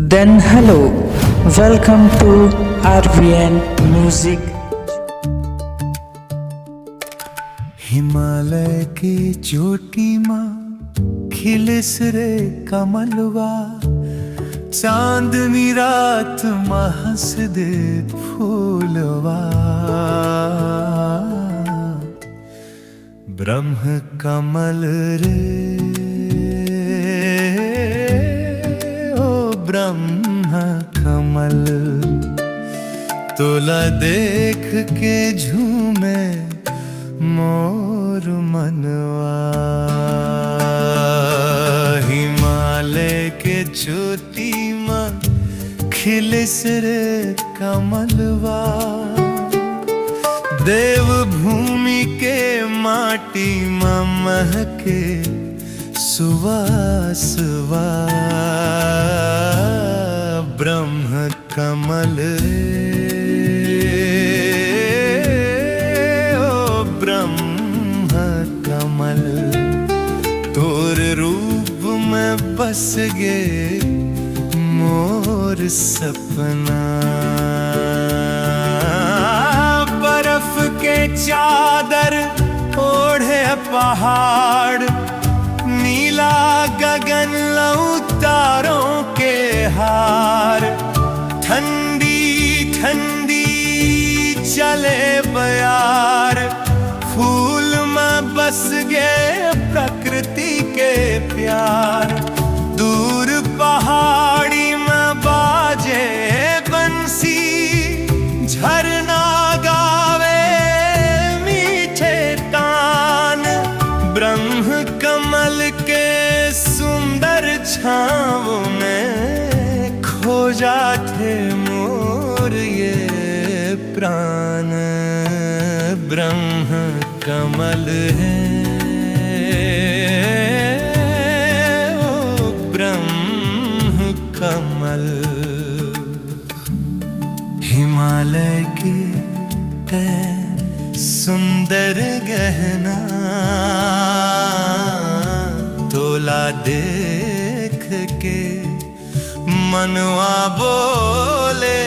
Then hello, welcome to RVN Music। Himalaya की चोटी माँ खिलिस रे कमलवा, चांदनी रात माँ हंस दे फूलवा। ब्रह्म कमल रे ओ ब्रह्म कमल, तोला देख के झूमे मोर मनवा। हिमालय के चोटी माँ खिलिस रे कमलवा, देव भूमि के माटी माँ महके सुवासवा। ब्रह्म कमल ओ ब्रह्म कमल, तोर रूप में बस गे मोर सपना। बर्फ के चादर ओढ़े पहाड़, नीला गगन लौ तारों के हार। ठंडी ठंडी चले बयार, फूल में बस गए प्रकृति के प्यार। दूर पहाड़ी में बाजे बंसी, झरना गावे मीठे तान। ब्रह्म कमल के सुंदर छाँव में खो जाते मोर ये प्राण। ब्रह्म कमल है ओ ब्रह्म कमल। हिमालय के सुंदर गहना, तोला देख के मनवा बोले